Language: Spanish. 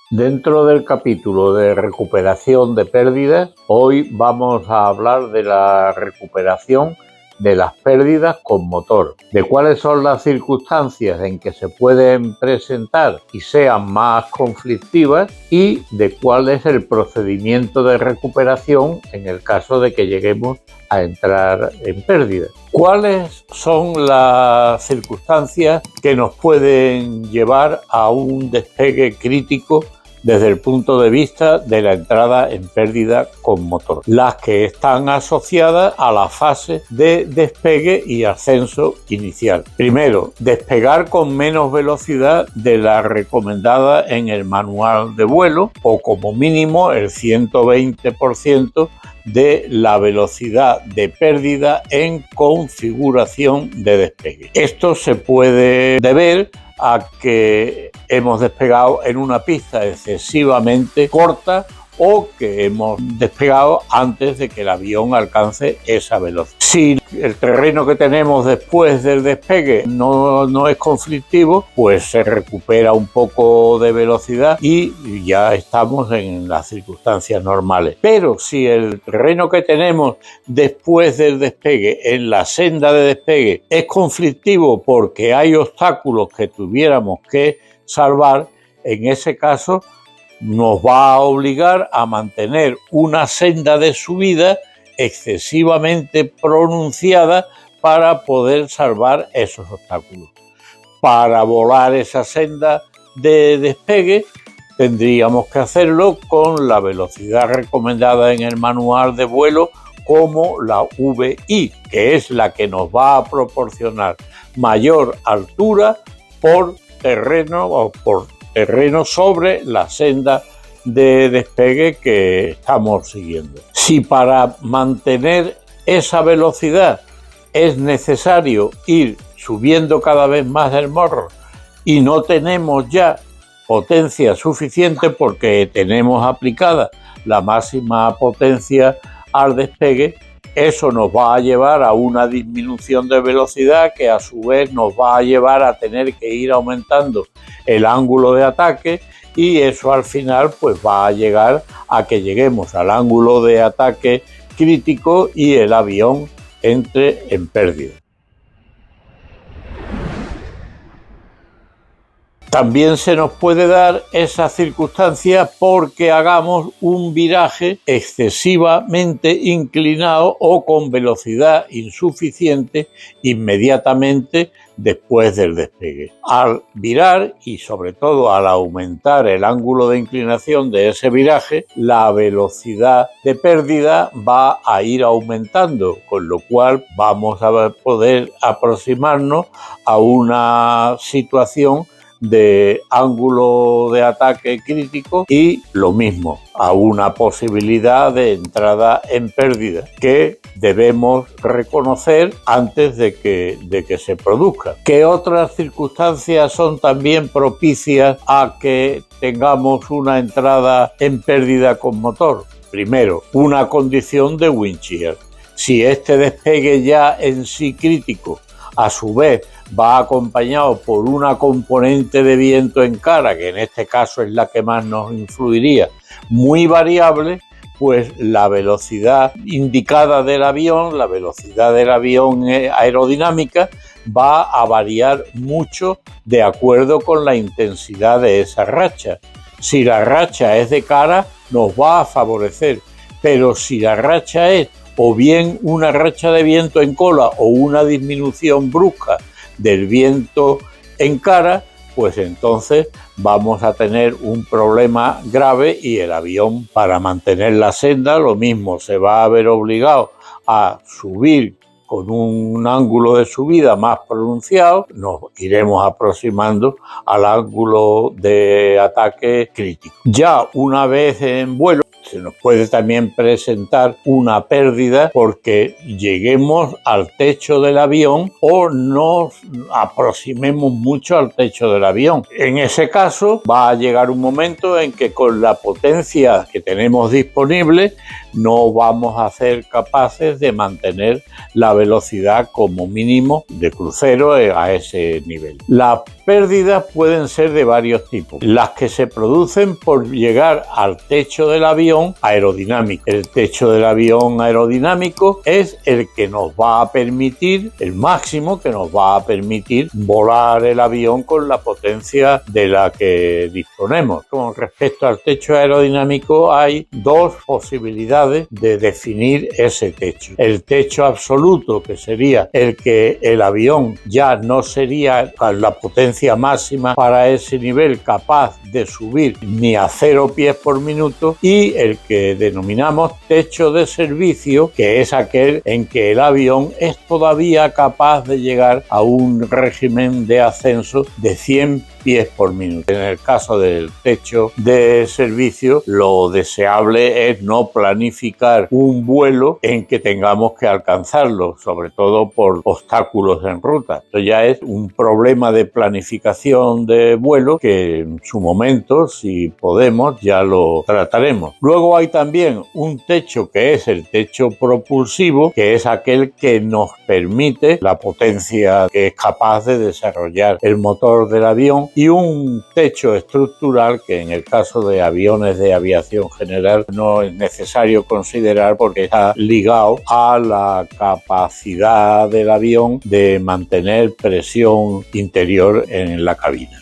Dentro del capítulo de recuperación de pérdidas, hoy vamos a hablar de la recuperación de las pérdidas con motor, de cuáles son las circunstancias en que se pueden presentar y sean más conflictivas y de cuál es el procedimiento de recuperación en el caso de que lleguemos a entrar en pérdida. ¿Cuáles son las circunstancias que nos pueden llevar a un despegue crítico desde el punto de vista de la entrada en pérdida con motor? Las que están asociadas a la fase de despegue y ascenso inicial. Primero, despegar con menos velocidad de la recomendada en el manual de vuelo o como mínimo el 120% de la velocidad de pérdida en configuración de despegue. Esto se puede deber a que hemos despegado en una pista excesivamente corta o que hemos despegado antes de que el avión alcance esa velocidad. Si el terreno que tenemos después del despegue no es conflictivo, pues se recupera un poco de velocidad y ya estamos en las circunstancias normales. Pero si el terreno que tenemos después del despegue en la senda de despegue es conflictivo porque hay obstáculos que tuviéramos que salvar, en ese caso nos va a obligar a mantener una senda de subida excesivamente pronunciada para poder salvar esos obstáculos. Para volar esa senda de despegue tendríamos que hacerlo con la velocidad recomendada en el manual de vuelo como la VI, que es la que nos va a proporcionar mayor altura por terreno o por terreno sobre la senda de despegue que estamos siguiendo. Si para mantener esa velocidad es necesario ir subiendo cada vez más el morro y no tenemos ya potencia suficiente porque tenemos aplicada la máxima potencia al despegue, eso nos va a llevar a una disminución de velocidad que a su vez nos va a llevar a tener que ir aumentando el ángulo de ataque y eso al final pues va a llegar a que lleguemos al ángulo de ataque crítico y el avión entre en pérdida. También se nos puede dar esa circunstancia porque hagamos un viraje excesivamente inclinado o con velocidad insuficiente inmediatamente después del despegue. Al virar y sobre todo al aumentar el ángulo de inclinación de ese viraje, la velocidad de pérdida va a ir aumentando, con lo cual vamos a poder aproximarnos a una situación de ángulo de ataque crítico y lo mismo, a una posibilidad de entrada en pérdida que debemos reconocer antes de que se produzca. ¿Qué otras circunstancias son también propicias a que tengamos una entrada en pérdida con motor? Primero, una condición de wind shear. Si este despegue ya en sí crítico a su vez va acompañado por una componente de viento en cara, que en este caso es la que más nos influiría, muy variable, pues la velocidad indicada del avión, la velocidad del avión aerodinámica, va a variar mucho de acuerdo con la intensidad de esa racha. Si la racha es de cara, nos va a favorecer, pero si la racha es o bien una racha de viento en cola o una disminución brusca del viento en cara, pues entonces vamos a tener un problema grave y el avión, para mantener la senda, lo mismo, se va a ver obligado a subir con un ángulo de subida más pronunciado, nos iremos aproximando al ángulo de ataque crítico. Ya una vez en vuelo, Se nos puede también presentar una pérdida porque lleguemos al techo del avión o nos aproximemos mucho al techo del avión. En ese caso va a llegar un momento en que con la potencia que tenemos disponible no vamos a ser capaces de mantener la velocidad como mínimo de crucero a ese nivel. Las pérdidas pueden ser de varios tipos. Las que se producen por llegar al techo del avión aerodinámico. El techo del avión aerodinámico es el que nos va a permitir, el máximo que nos va a permitir volar el avión con la potencia de la que disponemos. Con respecto al techo aerodinámico hay dos posibilidades de definir ese techo. El techo absoluto, que sería el que el avión ya no sería con la potencia máxima para ese nivel capaz de subir ni a 0 pies por minuto, y el que denominamos techo de servicio, que es aquel en que el avión es todavía capaz de llegar a un régimen de ascenso de 100 pies por minuto. En el caso del techo de servicio, lo deseable es no planificar un vuelo en que tengamos que alcanzarlo, sobre todo por obstáculos en ruta. Esto ya es un problema de planificación de vuelo que en su momento, si podemos, ya lo trataremos. Luego hay también un techo que es el techo propulsivo, que es aquel que nos permite la potencia que es capaz de desarrollar el motor del avión, y un techo estructural que en el caso de aviones de aviación general no es necesario considerar porque está ligado a la capacidad del avión de mantener presión interior en la cabina.